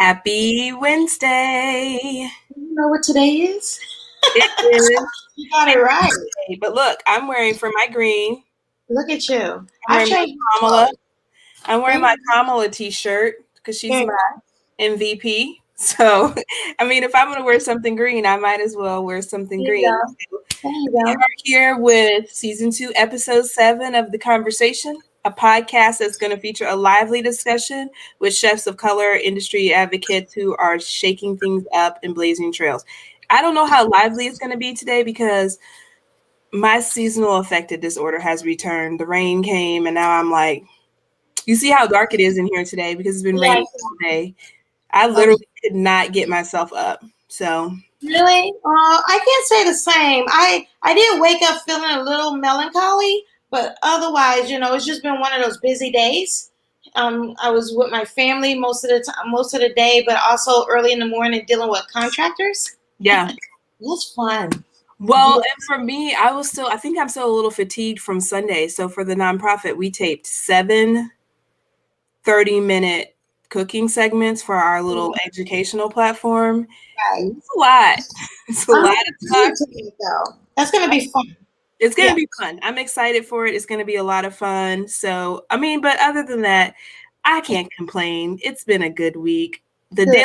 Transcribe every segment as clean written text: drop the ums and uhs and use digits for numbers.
Happy Wednesday. You know what today is? It is. You got it right. Wednesday. But look, I'm wearing for my green. Look at you. I'm wearing my Kamala t-shirt because she's my MVP. So, I mean, if I'm going to wear something green, I might as well wear something green. There you go. We're here with season 2, episode 7 of The Conversation, a podcast that's going to feature a lively discussion with chefs of color, industry advocates who are shaking things up and blazing trails. I don't know how lively it's going to be today because my seasonal affective disorder has returned. The rain came and now I'm like, you see how dark it is in here today because it's been raining all day. I literally could not get myself up. So really, I can't say the same. I did wake up feeling a little melancholy, but otherwise, it's just been one of those busy days. I was with my family most of the day, but also early in the morning dealing with contractors. Yeah, it was fun. Well, and for me, I think I'm still a little fatigued from Sunday. So for the nonprofit, we taped 7 30-minute cooking segments for our little educational platform. Right. It's a lot. It's a lot of talk. That's going to be fun. It's going to be fun. I'm excited for it. It's going to be a lot of fun. So, I mean, but other than that, I can't complain. It's been a good week. The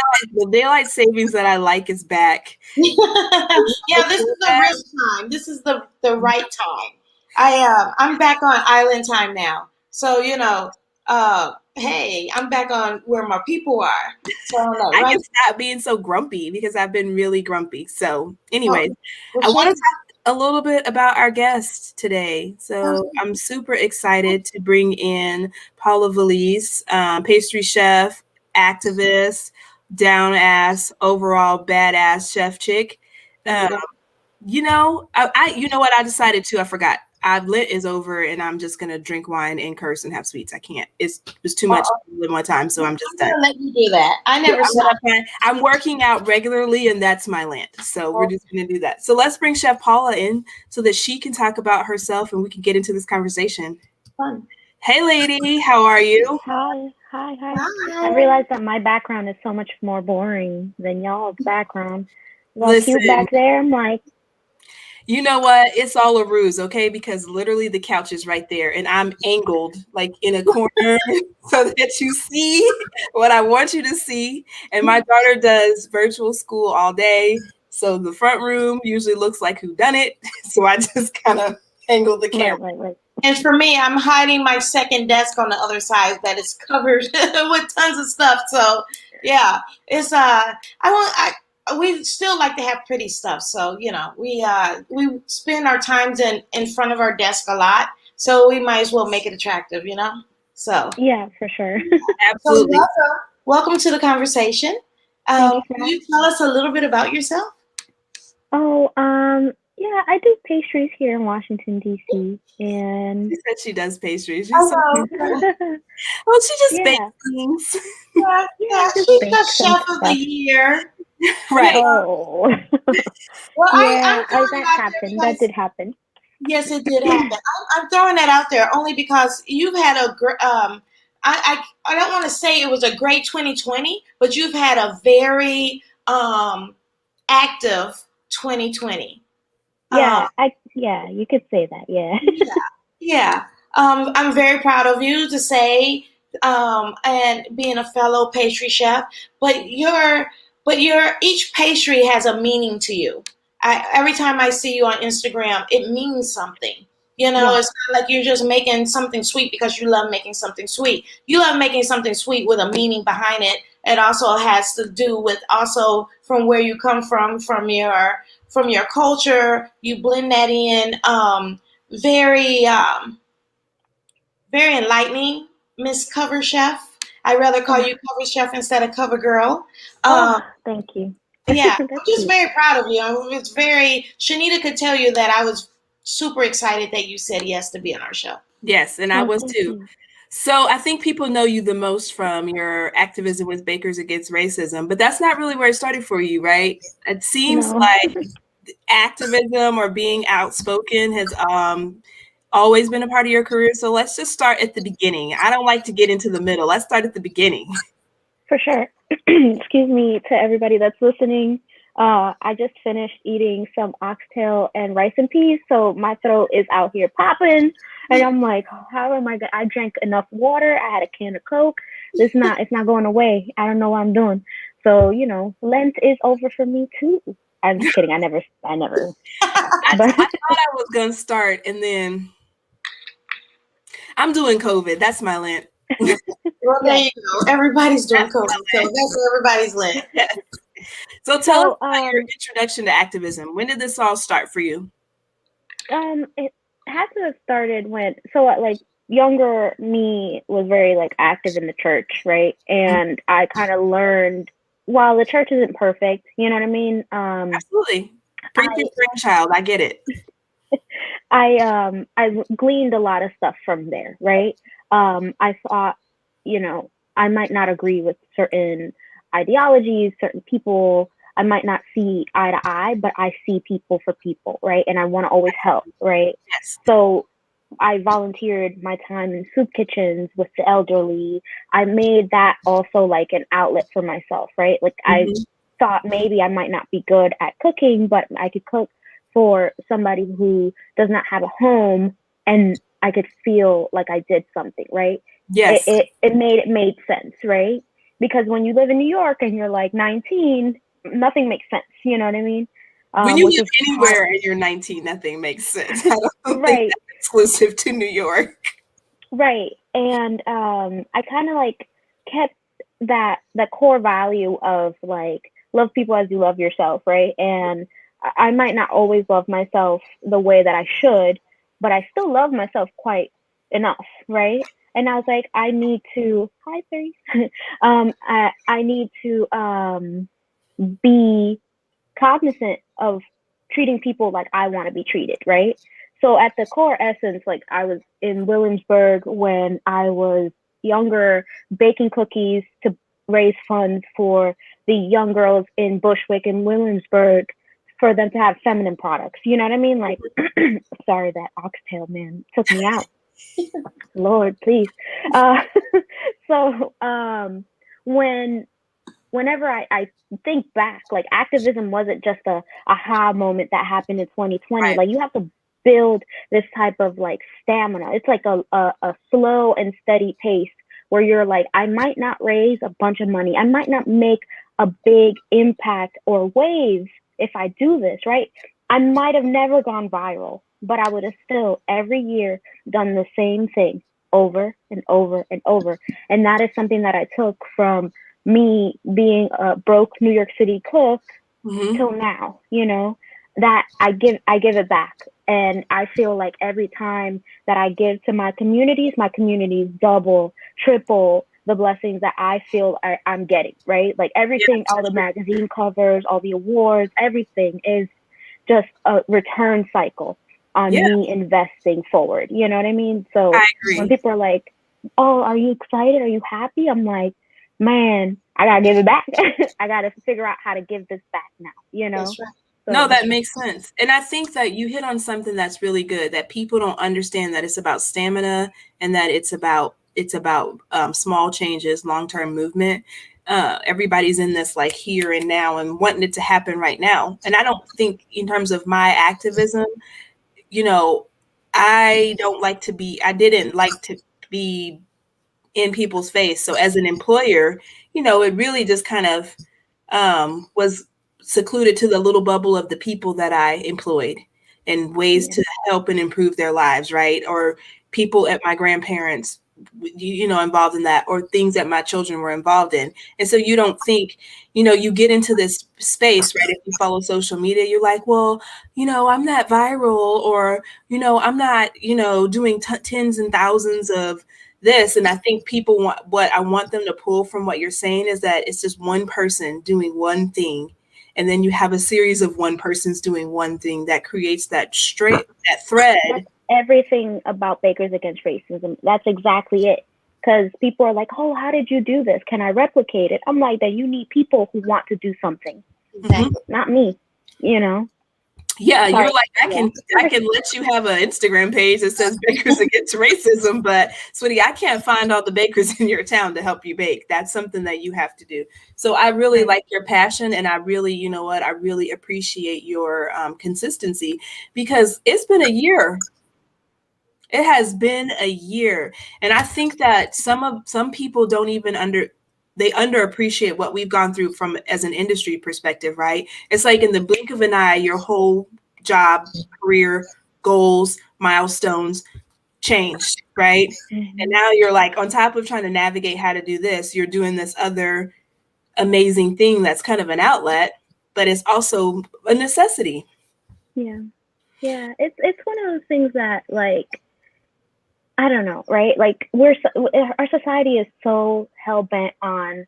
daylight savings that I like is back. This is the real time. This is the right time. I'm back on island time now. So, hey, I'm back on where my people are. So I can stop being so grumpy because I've been really grumpy. So anyways, I want to talk a little bit about our guest today. So I'm super excited to bring in Paola Velez, pastry chef, activist, down-ass, overall badass chef chick. You know what I decided to? I forgot. Lent is over and I'm just gonna drink wine and curse and have sweets. I can't. It's too much in one time, so I'm just done. Let you do that. I never said I'm working out regularly and that's my Lent. So we're just gonna do that. So let's bring Chef Paola in so that she can talk about herself and we can get into this conversation. Fun. Hey lady, how are you? Hi. I realized that my background is so much more boring than y'all's background. Listen, cute back there, I'm like, you know what? It's all a ruse, okay? Because literally the couch is right there and I'm angled like in a corner so that you see what I want you to see. And my daughter does virtual school all day. So the front room usually looks like whodunit. So I just kind of angled the camera. Right. And for me, I'm hiding my second desk on the other side that is covered with tons of stuff. So yeah, it's we still like to have pretty stuff. So, we spend our times in front of our desk a lot. So we might as well make it attractive, So yeah, for sure. Absolutely. So welcome to the conversation. Can you tell us a little bit about yourself? Yeah, I do pastries here in Washington, DC. And she said she does pastries. She well, she just bakes things. Yeah, she's the chef of the year. Right. Oh. Well, that did happen. Yes, it did happen. I'm throwing that out there only because you've had a great. I don't want to say it was a great 2020, but you've had a very active 2020. You could say that. Yeah. I'm very proud of you to say, and being a fellow pastry chef, but each pastry has a meaning to you. Every time I see you on Instagram, it means something. It's not like you're just making something sweet because you love making something sweet. You love making something sweet with a meaning behind it. It also has to do with also from where you come from your culture. You blend that in. Very enlightening, Miss Cover Chef. I'd rather call you Cover Chef instead of Cover Girl. Thank you. Yeah, I'm just very proud of you. Shanita could tell you that I was super excited that you said yes to be on our show. Yes, and I was too. So I think people know you the most from your activism with Bakers Against Racism, but that's not really where it started for you, right? It seems like activism or being outspoken has always been a part of your career. So let's just start at the beginning. I don't like to get into the middle. Let's start at the beginning. For sure. excuse me, to everybody that's listening. I just finished eating some oxtail and rice and peas, so my throat is out here popping, and I'm like, how am I gonna? I drank enough water. I had a can of Coke. It's not going away. I don't know what I'm doing. So Lent is over for me too. I'm just kidding. I never. I thought I was gonna start, and then I'm doing COVID. That's my Lent. Well, there you go. Everybody's doing COVID, so that's everybody's Lent. Yes. So tell us about your introduction to activism. When did this all start for you? It had to have started when younger me was very active in the church, right? And I kind of learned, while the church isn't perfect, you know what I mean? Absolutely. Preaching brainchild, I get it. I gleaned a lot of stuff from there, right? I thought, I might not agree with certain ideologies, certain people. I might not see eye to eye, but I see people for people, right? And I want to always help, right? Yes. So I volunteered my time in soup kitchens with the elderly. I made that also an outlet for myself, right? I thought maybe I might not be good at cooking, but I could cook for somebody who does not have a home, and I could feel like I did something, right? Yes. It made sense, right? Because when you live in New York and you're 19, nothing makes sense. You know what I mean? When you live anywhere and you're 19, nothing makes sense. I don't think that's exclusive to New York. Right. And I kind of kept that core value of love people as you love yourself, right? And I might not always love myself the way that I should, but I still love myself quite enough, right? And I was like, I need to, hi, Fray. I need to be cognizant of treating people like I want to be treated, right? So at the core essence, I was in Williamsburg when I was younger, baking cookies to raise funds for the young girls in Bushwick and Williamsburg for them to have feminine products. You know what I mean? Sorry, that oxtail, man, took me out. Lord, please. So whenever I think back, activism wasn't just a aha moment that happened in 2020. Right. You have to build this type of stamina. It's a slow and steady pace where you're I might not raise a bunch of money. I might not make a big impact or wave if I do this, right? I might have never gone viral, but I would have still every year done the same thing over and over and over. And that is something that I took from me being a broke New York City cook till now, that I give it back. And I feel every time that I give to my communities double, triple the blessings that I feel I'm getting, right? Everything, all the magazine covers, all the awards, everything is just a return cycle on me investing forward. You know what I mean? So when people are oh, are you excited? Are you happy? I'm man, I gotta give it back. I gotta figure out how to give this back now, That's right. No, that makes sense. And I think that you hit on something that's really good, that people don't understand that it's about stamina and that it's about small changes, long-term movement. Everybody's in this here and now and wanting it to happen right now. And I don't think in terms of my activism, I didn't like to be in people's face. So as an employer, it really just kind of was secluded to the little bubble of the people that I employed and ways to help and improve their lives, right? Or people at my grandparents, involved in that, or things that my children were involved in. And so you don't think, you get into this space, right? If you follow social media, you're well, I'm not viral, or, I'm not, doing tens and thousands of this. And I think people what I want them to pull from what you're saying is that it's just one person doing one thing. And then you have a series of one person's doing one thing that creates that thread. That's everything about Bakers Against Racism. That's exactly it. Because people are oh, how did you do this? Can I replicate it? I'm that you need people who want to do something. Exactly. Not me, Yeah, Sorry. you're like, I can let you have an Instagram page that says Bakers Against Racism, but sweetie, I can't find all the bakers in your town to help you bake. That's something that you have to do. So I really like your passion, and I really, you know what, I really appreciate your consistency, because it's been a year. It has been a year, and I think that some people don't even they underappreciate what we've gone through from as an industry perspective, right? It's like in the blink of an eye, your whole job, career, goals, milestones changed, right? Mm-hmm. And now you're like, on top of trying to navigate how to do this, you're doing this other amazing thing that's kind of an outlet, but it's also a necessity. Yeah. Yeah. It's one of those things that, like, I don't know, right? Like, our society is so hell bent on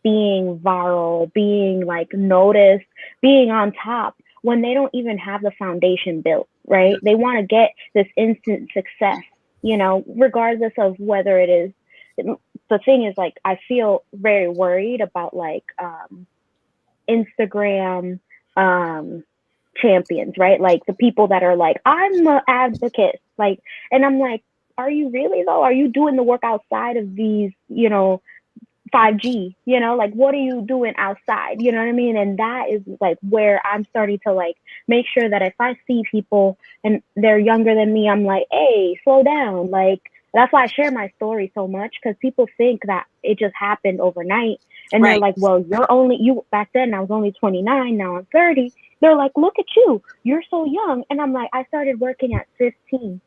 being viral, being like noticed, being on top, when they don't even have the foundation built, right? They want to get this instant success, you know, regardless of whether it is. The thing is, like, I feel very worried about, like, Instagram champions, right? Like, the people that are like, I'm an advocate, like, and I'm like, are you really though? Are you doing the work outside of these, you know, 5G, you know, like, what are you doing outside? You know what I mean? And that is like where I'm starting to like make sure that if I see people and they're younger than me, I'm like, hey, slow down. Like, that's why I share my story so much, because people think that it just happened overnight. And they're like, well, you back then I was only 29, now I'm 30. They're like, look at you, you're so young. And I'm like, I started working at 15.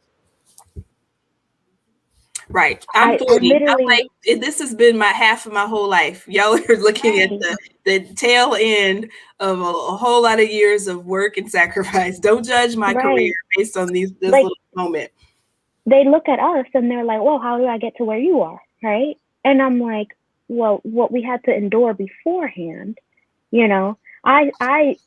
Right. I'm 40. I'm literally, like, this has been half of my whole life. Y'all are looking at the tail end of a whole lot of years of work and sacrifice. Don't judge my career based on this like, little moment. They look at us and they're like, well, how do I get to where you are? Right. And I'm like, well, what we had to endure beforehand, you know, I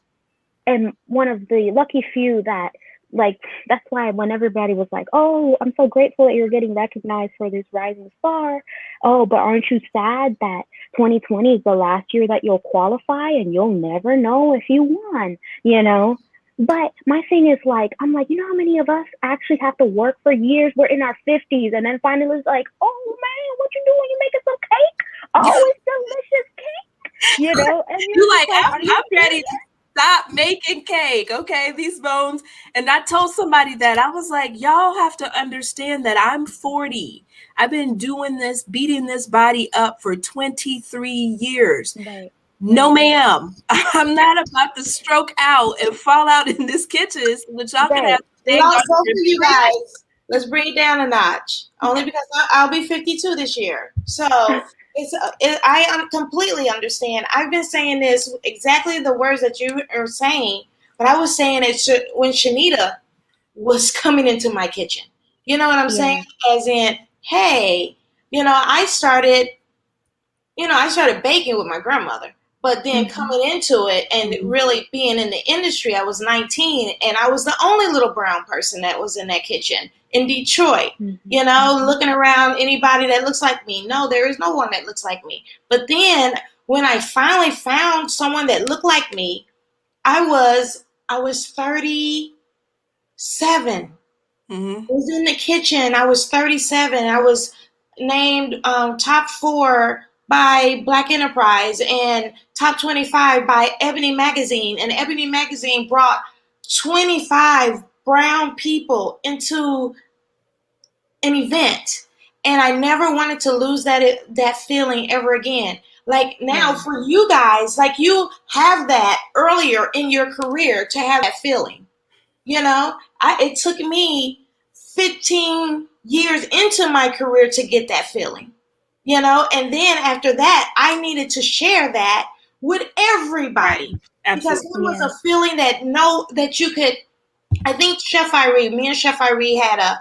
am one of the lucky few that, like, that's why when everybody was like, oh, I'm so grateful that you're getting recognized for this rising star. Oh, but aren't you sad that 2020 is the last year that you'll qualify and you'll never know if you won, you know? But my thing is, like, I'm like, you know how many of us actually have to work for years? We're in our 50s, and then finally it's like, oh man, what you doing? You making some cake? Oh, it's delicious cake, you know? And you're like, I'm ready to stop making cake, okay? These bones. And I told somebody that, I was like, y'all have to understand that I'm 40. I've been doing this, beating this body up for 23 years. Right. No, ma'am. I'm not about to stroke out and fall out in this kitchen so that y'all can have you guys. Let's bring it down a notch. Only because I'll be 52 this year. So I completely understand. I've been saying this, exactly the words that you are saying, but I was saying it when Shanita was coming into my kitchen. You know what I'm saying? As in, hey, you know, I started baking with my grandmother. But then coming into it and really being in the industry, I was 19, and I was the only little brown person that was in that kitchen in Detroit. You know, looking around, anybody that looks like me. No, there is no one that looks like me. But then when I finally found someone that looked like me, I was 37. I was in the kitchen. I was 37. I was named top 4 by Black Enterprise and top 25 by Ebony Magazine. And Ebony Magazine brought 25 brown people into an event. And I never wanted to lose that feeling ever again. Like now for you guys, like you have that earlier in your career to have that feeling. You know, it took me 15 years into my career to get that feeling, you know, and then after that, I needed to share that with everybody. Right. Because it was a feeling that you could. I think me and Chef Irene had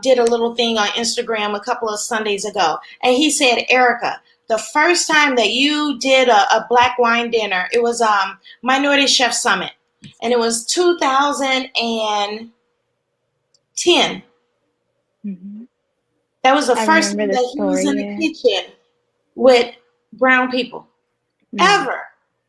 did a little thing on Instagram a couple of Sundays ago, and he said, Erica, the first time that you did a black wine dinner, it was Minority Chef Summit, and it was 2010. That was the first time that he was in the kitchen with brown people ever.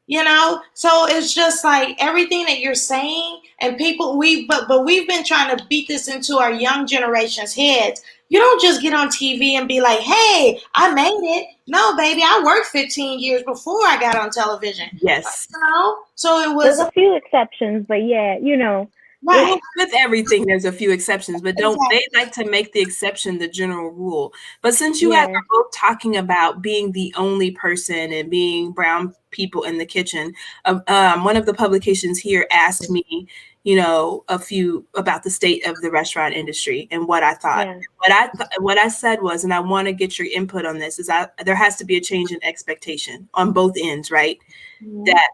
You know, so it's just like everything that you're saying, and people but we've been trying to beat this into our young generation's heads. You don't just get on TV and be like, "Hey, I made it." No, baby, I worked 15 years before I got on television. Yes. You know, so it There's was a few exceptions, but yeah, right. Well, with everything, there's a few exceptions, but don't Exactly. they like to make the exception the general rule? But since you guys Yeah, are both talking about being the only person and being brown people in the kitchen, one of the publications here asked me, a few about the state of the restaurant industry and what I thought. yeah, What I said was, and I want to get your input on this, is there has to be a change in expectation on both ends, right? Mhm. That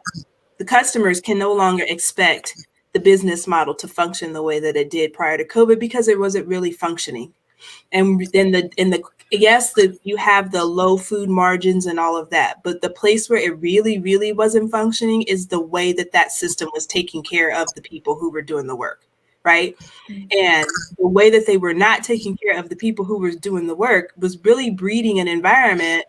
the customers can no longer expect the business model to function the way that it did prior to COVID because it wasn't really functioning. And then you have the low food margins and all of that, but the place where it really, really wasn't functioning is the way that system was taking care of the people who were doing the work, right? And the way that they were not taking care of the people who were doing the work was really breeding an environment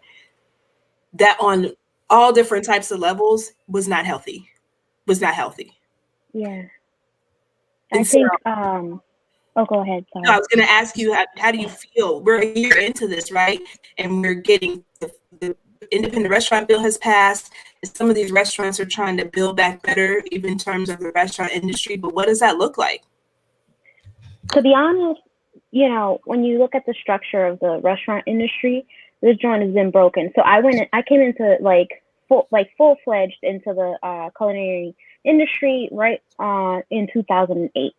that on all different types of levels was not healthy. yeah. I And so think. Oh, go ahead. I Sorry. was going to ask you, how do you feel? We're a year into this, right? And we're getting the independent restaurant bill has passed. And some of these restaurants are trying to build back better, even in terms of the restaurant industry. But what does that look like? To be honest, when you look at the structure of the restaurant industry, this joint has been broken. So I came into full fledged into the culinary industry right in 2008,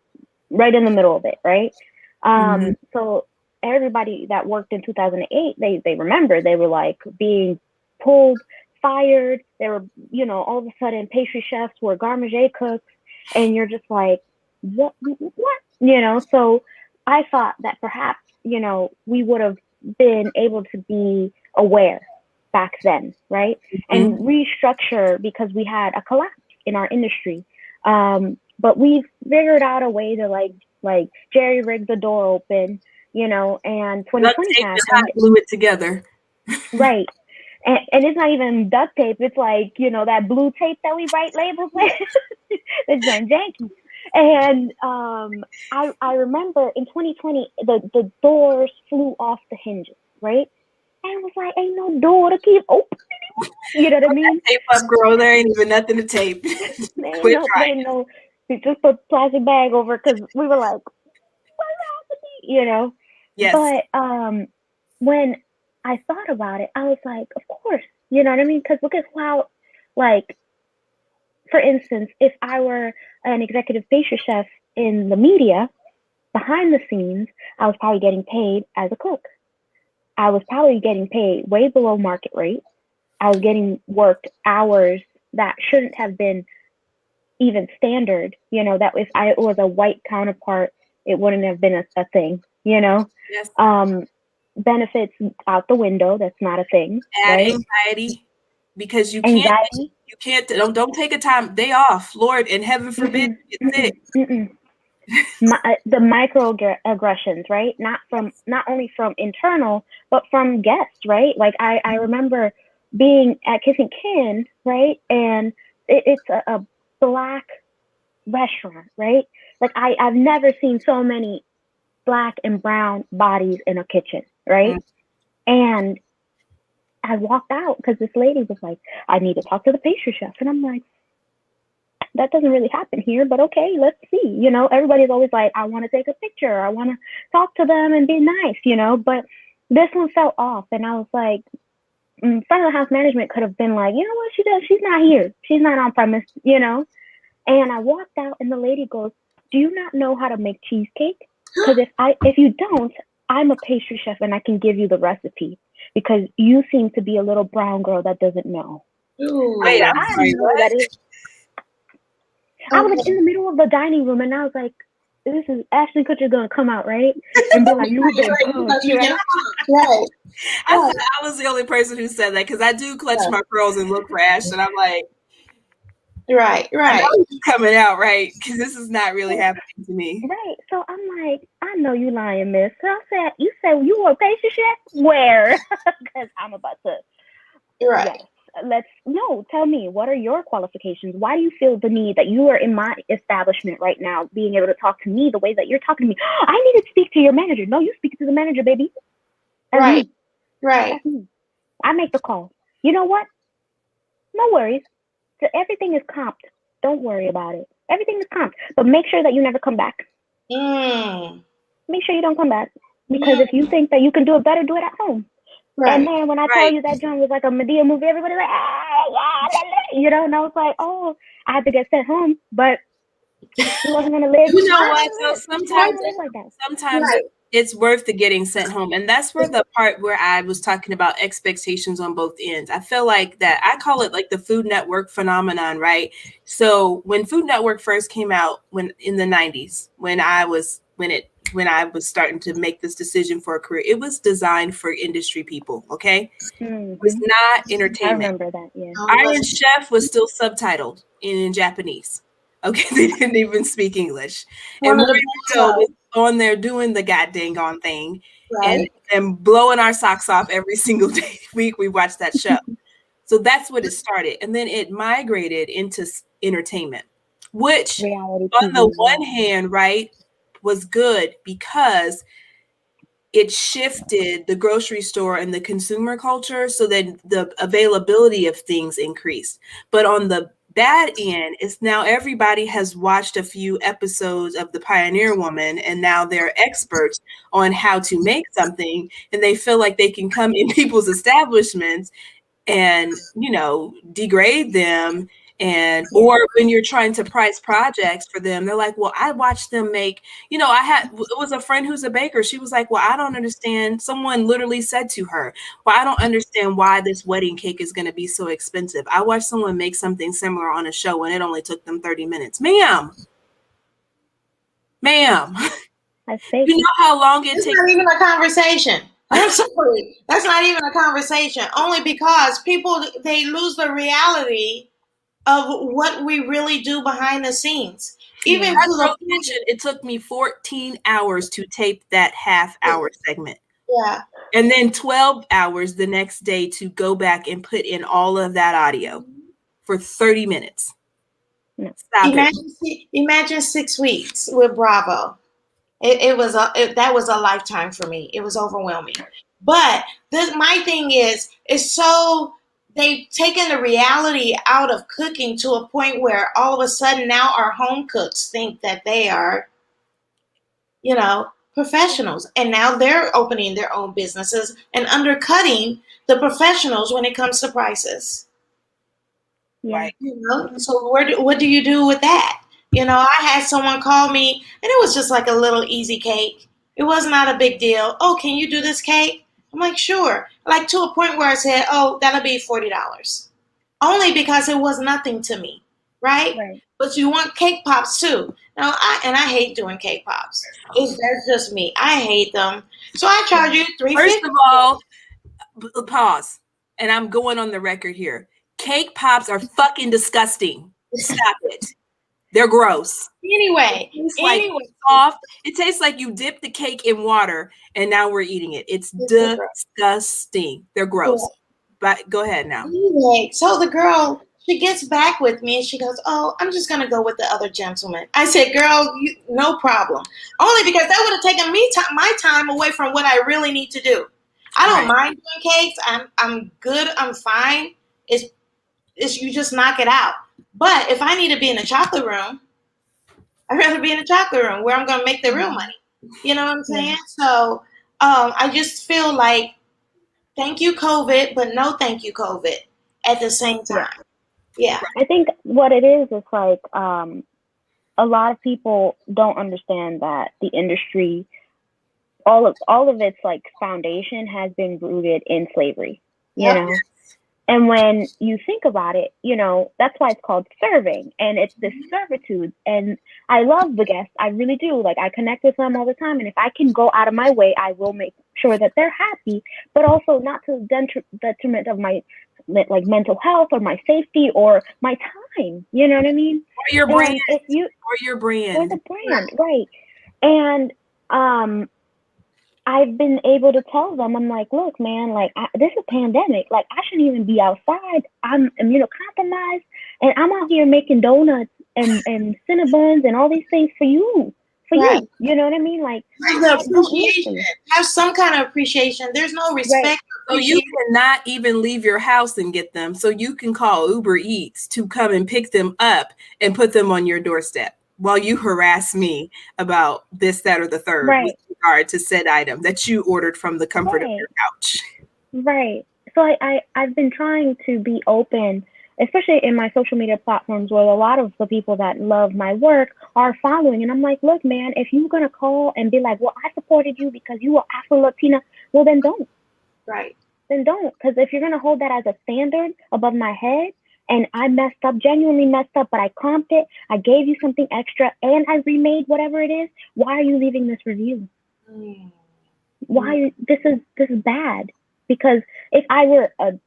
right in the middle of it, right? Mm-hmm. So everybody that worked in 2008, they remember they were like being pulled, fired. They were, all of a sudden pastry chefs were garde cooks, and you're just like, what? So I thought that perhaps, we would have been able to be aware back then, right? And restructure because we had a collapse in our industry. But we've figured out a way to like jerry rig the door open, and Duct 2020 tape and hot happened. glue it together. Right. And it's not even duct tape. It's like, that blue tape that we write labels with. It's done janky. And I remember in 2020, the doors flew off the hinges, right? And it was like, ain't no door to keep open anymore. You know what I mean? Tape up, girl. There ain't even nothing to tape. Quit trying. Just put plastic bag over because we were like, what's happening? Yes. But when I thought about it, I was like, of course, you know what I mean? Because look at how, like, for instance, if I were an executive pastry chef in the media, behind the scenes, I was probably getting paid as a cook. I was probably getting paid way below market rate. I was getting worked hours that shouldn't have been even standard, that if I was a white counterpart, it wouldn't have been a thing, Yes. Benefits out the window. That's not a thing, Add right? anxiety because Anxiety. don't take a day off. Lord, and heaven forbid you get sick. The microaggressions, right? Not only from internal, but from guests, right? Like I remember being at Kissing Kin, right? And it's a Black restaurant, right? Like I've never seen so many Black and brown bodies in a kitchen, right? And I walked out because this lady was like, I need to talk to the pastry chef. And I'm like, that doesn't really happen here, but okay, let's see. Everybody's always like, I want to take a picture. I want to talk to them and be nice, but this one felt off. And I was like, front of the house management could have been like, you know what she does? She's not here. She's not on premise, And I walked out and the lady goes, do you not know how to make cheesecake? Because if you don't, I'm a pastry chef and I can give you the recipe because you seem to be a little brown girl that doesn't know. Wait, I'm sorry, what? I was like in the middle of the dining room and I was like, this is Ashton Kutcher's gonna come out, right? And be like, you've been punked, Right. I thought I was the only person who said that because I do clutch my pearls and look for Ashton. I'm like, right. I know he's coming out, right? Because this is not really happening to me. Right. So I'm like, I know you lying, miss. So I said, you said you were a pastry chef? Where? Because I'm about to. Right. Yes. tell me, what are your qualifications? Why do you feel the need that you are in my establishment right now, being able to talk to me the way that you're talking to me? I need to speak to your manager. No, you speak to the manager, baby. That's right. me. Right. That's me. I make the call. You know what? No worries. So everything is comped. Don't worry about it. Everything is comped. But make sure that you never come back. Make sure you don't come back. Because if you think that you can do it better, do it at home. Right. And then when I tell you that John was like a Medea movie, everybody's like, you know, and I was like, oh, I had to get sent home, but he wasn't going to live. You know what? So sometimes it's worth the getting sent home. And that's where the part where I was talking about expectations on both ends. I feel like that I call it like the Food Network phenomenon, right? So when Food Network first came out in the 90s, when I was starting to make this decision for a career, it was designed for industry people, okay? It was not entertainment. I remember that, yeah. Iron Chef was still subtitled in Japanese. Okay, they didn't even speak English. And Mario was on there doing the goddamn thing, right, and blowing our socks off every single week we watched that show. So that's what it started. And then it migrated into entertainment, which on the one hand, right, was good because it shifted the grocery store and the consumer culture so that the availability of things increased. But on the bad end, it's now everybody has watched a few episodes of The Pioneer Woman, and now they're experts on how to make something, and they feel like they can come in people's establishments and, you know, degrade them. And or when you're trying to price projects for them, they're like, well, I watched them make, you know, it was a friend who's a baker. She was like, well, I don't understand. Someone literally said to her, well, I don't understand why this wedding cake is going to be so expensive. I watched someone make something similar on a show and it only took them 30 minutes. Ma'am. You know how long it takes? It's not even a conversation. I'm sorry. That's not even a conversation. Only because people, they lose the reality of what we really do behind the scenes. Even it took me 14 hours to tape that half-hour segment. Yeah. And then 12 hours the next day to go back and put in all of that audio for 30 minutes. Imagine 6 weeks with Bravo. That was a lifetime for me. It was overwhelming. But my thing is so they've taken the reality out of cooking to a point where all of a sudden now our home cooks think that they are, you know, professionals. And now they're opening their own businesses and undercutting the professionals when it comes to prices. Right. You know, so what do you do with that? You know, I had someone call me and it was just like a little easy cake. It was not a big deal. Oh, can you do this cake? I'm like, sure. Like to a point where I said, oh, that'll be $40. Only because it was nothing to me. Right? But you want cake pops too. Now, I hate doing cake pops. That's just me. I hate them. So I charge you $3.50. First of all, pause. And I'm going on the record here. Cake pops are fucking disgusting. Stop it. They're gross. Anyway, like soft. It tastes like you dip the cake in water and now we're eating it. It's disgusting. They're gross. Yeah. But go ahead now. Anyway, so the girl, she gets back with me and she goes, oh, I'm just going to go with the other gentleman. I said, girl, no problem. Only because that would have taken me my time away from what I really need to do. I don't mind doing cakes. I'm good. I'm fine. It's you just knock it out. But if I need to be in a chocolate room, I'd rather be in a chocolate room where I'm going to make the real money. You know what I'm saying? So I just feel like thank you, COVID, but no thank you, COVID at the same time. Yeah. I think what it is like a lot of people don't understand that the industry, all of its like foundation has been rooted in slavery, you know? And when you think about it, you know, that's why it's called serving. And it's this servitude. And I love the guests. I really do. Like, I connect with them all the time. And if I can go out of my way, I will make sure that they're happy, but also not to the detriment of my like mental health or my safety or my time. You know what I mean? Or your brand. Or your brand. Or the brand, right. And I've been able to tell them, I'm like, look, man, like this is a pandemic. Like I shouldn't even be outside. I'm immunocompromised, and I'm out here making donuts and Cinnabons and all these things for you. Right. You know what I mean? Like appreciation. Have some kind of appreciation. There's no respect. Right. So you cannot even leave your house and get them. So you can call Uber Eats to come and pick them up and put them on your doorstep while you harass me about this, that, or the third with regard to said item that you ordered from the comfort of your couch. Right. So I've been trying to be open, especially in my social media platforms where a lot of the people that love my work are following. And I'm like, look, man, if you're going to call and be like, well, I supported you because you were Afro-Latina, well, then don't. Right. Then don't. Because if you're going to hold that as a standard above my head, and I messed up, genuinely messed up, but I comped it, I gave you something extra, and I remade whatever it is, why are you leaving this review? Why? This is bad. Because if I were a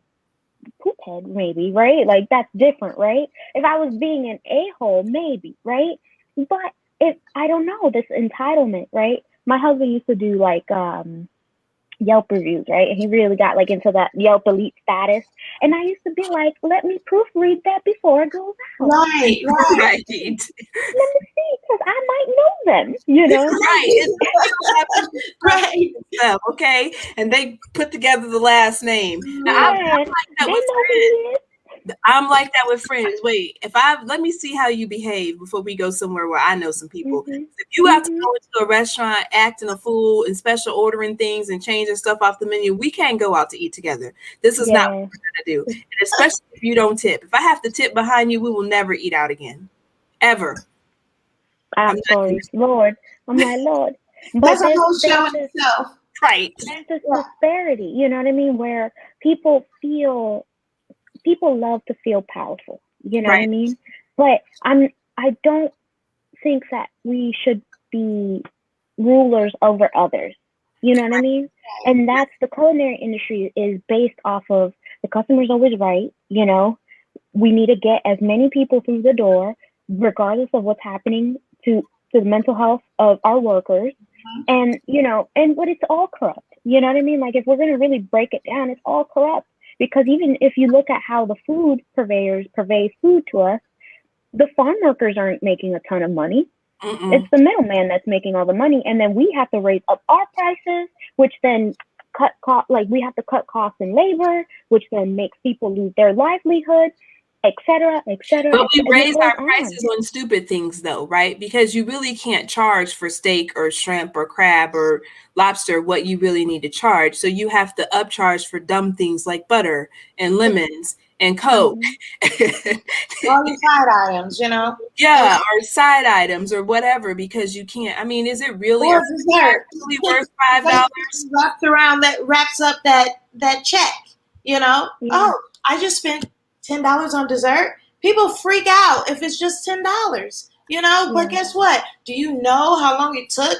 poop head, maybe, right? Like, that's different, right? If I was being an a-hole, maybe, right? But if, I don't know, this entitlement, right? My husband used to do, like, Yelp reviews, right? And he really got, like, into that Yelp elite status. And I used to be like, let me proofread that before it goes out. Right. Let me see, because I might know them, you know? Right. Okay? And they put together the last name. Now, I'm like that with friends. Wait, let me see how you behave before we go somewhere where I know some people. If you have to go into a restaurant acting a fool and special ordering things and changing stuff off the menu, we can't go out to eat together. This is not what we're gonna do. And especially if you don't tip. If I have to tip behind you, we will never eat out again. Ever. I'm sorry, Lord. I'm like, Lord. But that's a whole show in itself. Right. There's this disparity, you know what I mean, where people love to feel powerful, you know what I mean? But I don't think that we should be rulers over others, you know what I mean? And that's the culinary industry is based off of the customer's always right, you know? We need to get as many people through the door, regardless of what's happening to the mental health of our workers. And, you know, but it's all corrupt, you know what I mean? Like, if we're going to really break it down, it's all corrupt. Because even if you look at how the food purveyors purvey food to us, the farm workers aren't making a ton of money. It's the middleman that's making all the money. And then we have to raise up our prices, which then we have to cut costs in labor, which then makes people lose their livelihood, et cetera, et cetera. But we raise our prices on stupid things, though, right? Because you really can't charge for steak or shrimp or crab or lobster what you really need to charge. So you have to upcharge for dumb things like butter and lemons and Coke. All the side items, you know? Yeah, or side items or whatever, because you can't. I mean, is it really really worth $5? Wraps up that check, you know? Oh, I just spent $10 on dessert. People freak out if it's just $10, you know? But guess what? Do you know how long it took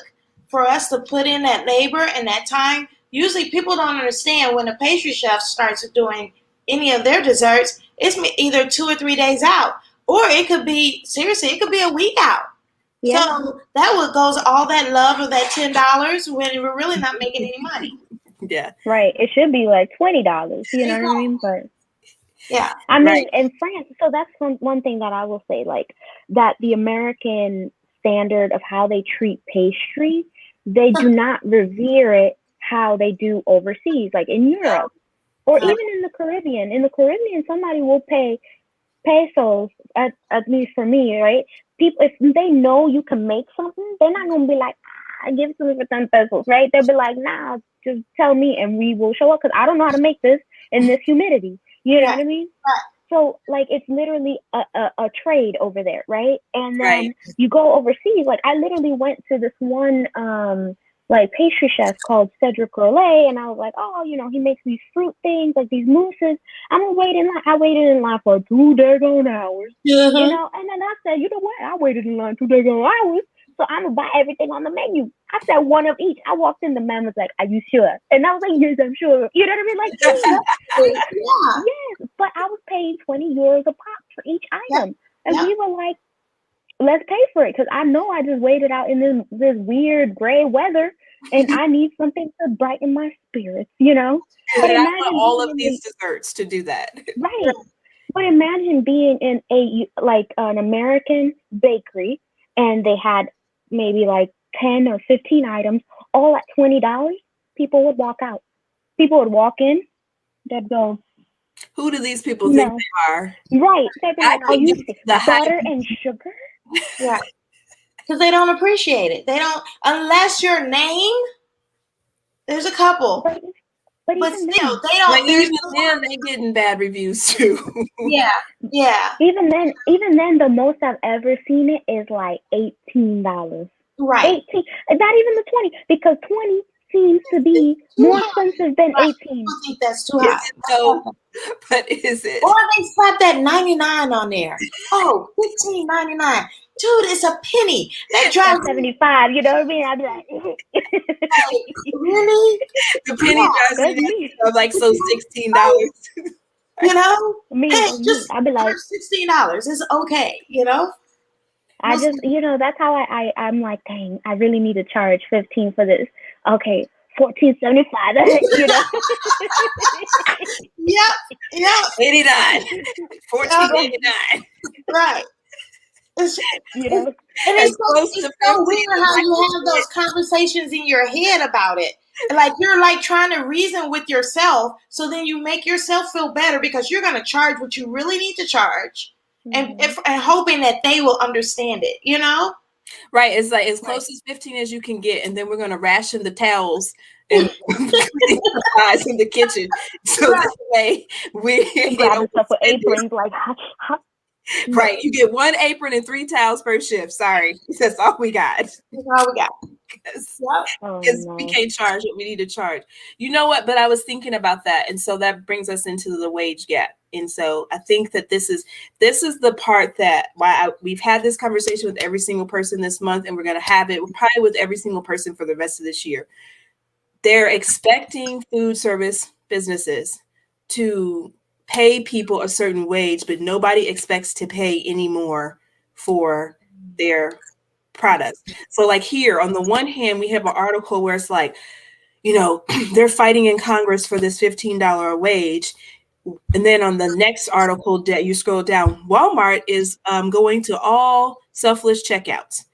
for us to put in that labor and that time? Usually people don't understand when a pastry chef starts doing any of their desserts, it's either 2 or 3 days out, or it could be, seriously, it could be a week out. So that goes all that love of that $10 when we're really not making any money. Yeah. Right. It should be like $20, you know what I mean? But I mean, in France, so that's one thing that I will say, like, that the American standard of how they treat pastry, they do not revere it how they do overseas, like in Europe or even in the Caribbean. In the Caribbean, somebody will pay pesos, at least for me, right? People, if they know you can make something, they're not going to be like, give it to me for 10 pesos, right? They'll be like, nah, just tell me and we will show up, because I don't know how to make this in this humidity. You know what I mean? So, like, it's literally a trade over there, right? And then you go overseas. Like, I literally went to this one, like, pastry chef called Cedric Rollet, and I was like, oh, you know, he makes these fruit things, like these mousses. I waited in line for 2 daggone hours, you know? And then I said, you know what? I waited in line 2 daggone hours, so I'm going to buy everything on the menu. I said one of each. I walked in, the man was like, are you sure? And I was like, yes, I'm sure. You know what I mean? Like, yes, but I was paying 20 euros a pop for each item. And we were like, let's pay for it, because I know I just waited out in this weird gray weather and I need something to brighten my spirits, you know. But imagine I want all of these desserts to do that. Right. But imagine being in an American bakery and they had maybe like 10 or 15 items, all at $20. People would walk out. People would walk in. They'd go, who do these people think they are? Right. They'd be like, are you butter and sugar? Yeah. Because they don't appreciate it. They don't, unless your name, there's a couple. But still, they don't. But even then, they getting bad reviews too. Yeah. Even then, the most I've ever seen it is like $18. Right. 18. Not even the 20, because 20 seems to be more expensive than 18. I think that's too high. So, but is it? Or they slap that 99 on there. Oh, $15.99. Dude, it's a penny. That drives 75. You know what I mean? I'd be like, really? The penny drives me like so $16. You know? I'd be like $16. It's okay. You know? I just, that's how I'm like, dang, I really need to charge 15 for this. Okay, $14.75. You know. Yep. 89. $14.89. Right. And it's so weird how you have those conversations in your head about it. Like you're like trying to reason with yourself, so then you make yourself feel better because you're going to charge what you really need to charge, and hoping that they will understand it. You know, right? It's like as close as 15 as you can get, and then we're going to ration the towels and supplies in the kitchen, so this way we grab stuff with aprons like. Right, you get 1 apron and 3 towels per shift. Sorry, that's all we got. That's all we got. Because we can't charge what we need to charge. You know what? But I was thinking about that, and so that brings us into the wage gap. And so I think that this is the part that we've had this conversation with every single person this month, and we're going to have it probably with every single person for the rest of this year. They're expecting food service businesses to pay people a certain wage, but nobody expects to pay any more for their products. So like here, on the one hand, we have an article where it's like, they're fighting in Congress for this $15 wage. And then on the next article that you scroll down, Walmart is going to all selfless checkouts.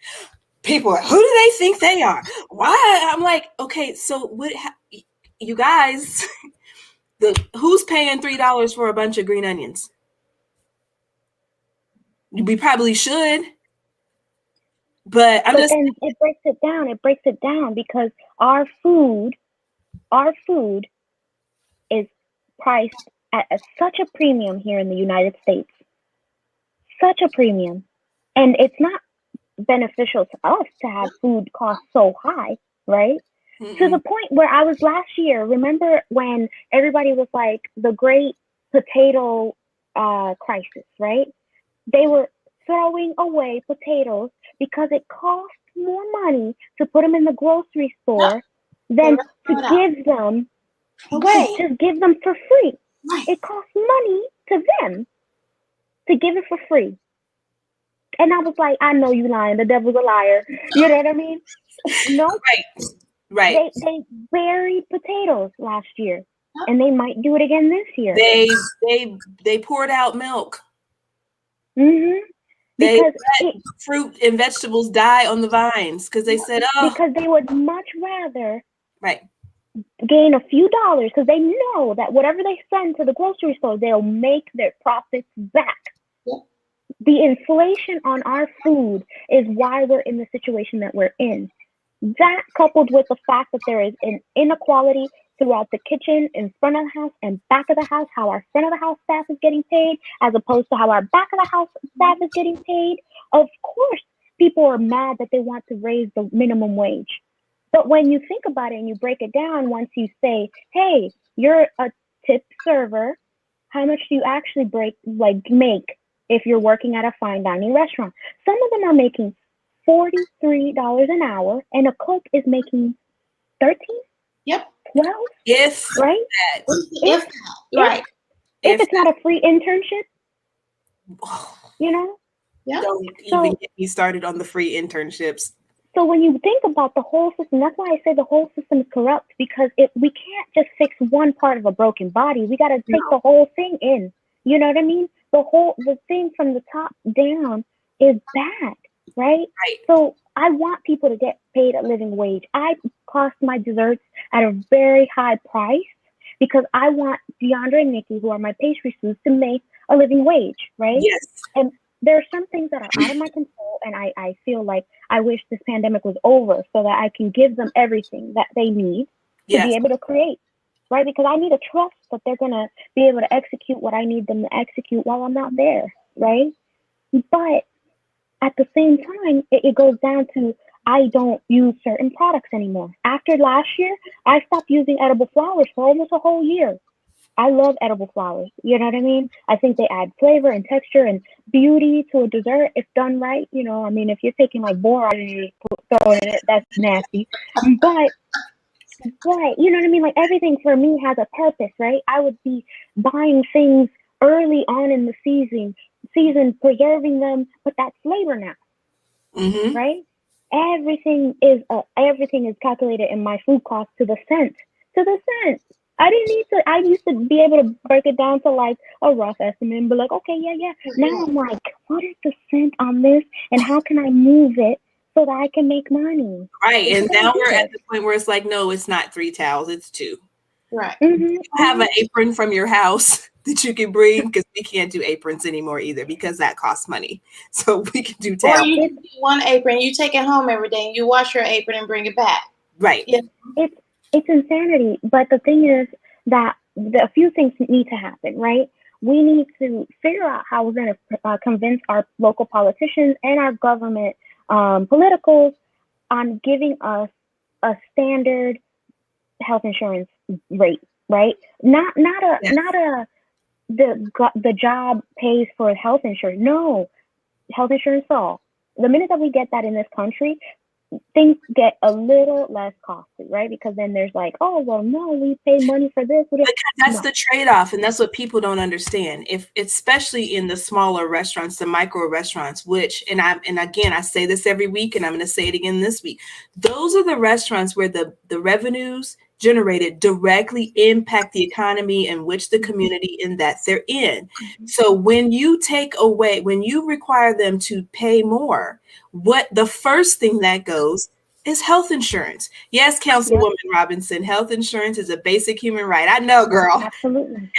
People are, who do they think they are? Why? I'm like, okay, so what? You guys... who's paying $3 for a bunch of green onions? We probably should, but it breaks it down. It breaks it down because our food is priced at such a premium here in the United States, such a premium, and it's not beneficial to us to have food cost so high, right? To the point where I was last year, remember when everybody was like the great potato crisis, right? They were throwing away potatoes because it cost more money to put them in the grocery store than to give them away. Just give them for free. Right. It costs money to them to give it for free. And I was like, I know you lying. The devil's a liar. You know what I mean? No. Right. They buried potatoes last year, and they might do it again this year. They poured out milk. Because fruit and vegetables die on the vines because they said, because they would much rather gain a few dollars because they know that whatever they send to the grocery store, they'll make their profits back. The inflation on our food is why we're in the situation that we're in. That coupled with the fact that there is an inequality throughout the kitchen, in front of the house and back of the house, how our front of the house staff is getting paid, as opposed to how our back of the house staff is getting paid. Of course, people are mad that they want to raise the minimum wage. But when you think about it and you break it down, once you say, hey, you're a tip server, how much do you actually make if you're working at a fine dining restaurant? Some of them are making $43 an hour, and a cook is making 13. Yep. 12. If right. If it's not a free internship, Yeah. Don't even get me started on the free internships. So when you think about the whole system, that's why I say the whole system is corrupt, because we can't just fix one part of a broken body. We got to take the whole thing in. You know what I mean? The thing from the top down is bad, right? So I want people to get paid a living wage. I cost my desserts at a very high price because I want DeAndre and Nikki, who are my pastry students, to make a living wage, right? Yes. And there are some things that are out of my control, and I feel like I wish this pandemic was over so that I can give them everything that they need to be able to create, right? Because I need a trust that they're going to be able to execute what I need them to execute while I'm not there, right? But at the same time, it goes down to I don't use certain products anymore. After last year, I stopped using edible flowers for almost a whole year. I love edible flowers. You know what I mean? I think they add flavor and texture and beauty to a dessert if done right. You know, I mean, if you're taking like boron and you throw it in it, that's nasty. But you know what I mean? Like everything for me has a purpose, right? I would be buying things early on in the season, preserving them, but that's flavor now, right? Everything is calculated in my food cost to the cent. I didn't need to. I used to be able to break it down to like a rough estimate and be like, okay, yeah. Now I'm like, what is the cent on this, and how can I move it so that I can make money? Right, and now we're at the point where it's like, no, it's not 3 towels, it's 2. Right. You have an apron from your house that you can bring, because we can't do aprons anymore either because that costs money. So we can do towels. Or you do one apron, you take it home every day, and you wash your apron and bring it back. Right. Yeah. It's insanity. But the thing is that a few things need to happen, right? We need to figure out how we're going to convince our local politicians and our government politicals on giving us a standard health insurance rate, right? Not the job pays for health insurance. No, health insurance for all. The minute that we get that in this country, things get a little less costly, right? Because then there's like, oh, well, no, we pay money for this. That's the trade-off, and that's what people don't understand. If especially in the smaller restaurants, the micro restaurants, which, and again, I say this every week, and I'm going to say it again this week. Those are the restaurants where the revenues generated directly impact the economy in which the community in that they're in. So when you require them to pay more, what the first thing that goes is health insurance. Yes, Councilwoman Robinson, health insurance is a basic human right. I know, girl. Absolutely.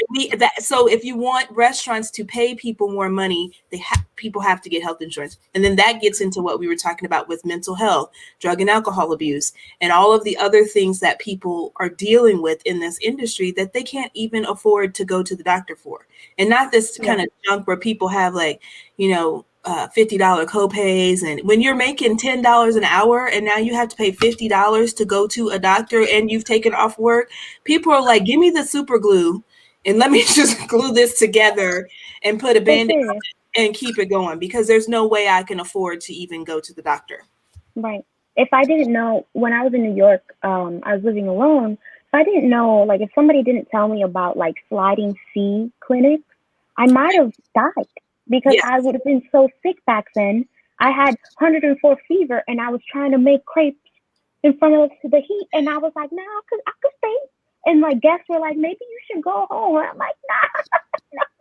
So if you want restaurants to pay people more money, people have to get health insurance. And then that gets into what we were talking about with mental health, drug and alcohol abuse, and all of the other things that people are dealing with in this industry that they can't even afford to go to the doctor for. And not this kind of junk where people have like, $50 copays, and when you're making $10 an hour and now you have to pay $50 to go to a doctor and you've taken off work, people are like, give me the super glue and let me just glue this together and put a Band-Aid on it and keep it going, because there's no way I can afford to even go to the doctor. Right. If I didn't know, when I was in New York, I was living alone. If I didn't know, like if somebody didn't tell me about like sliding fee clinics, I might have died. Because I would have been so sick back then. I had 104 fever, and I was trying to make crepes in front of the heat, and I was like, "No, I could stay." And my guests were like, "Maybe you should go home." And I'm like, "Nah,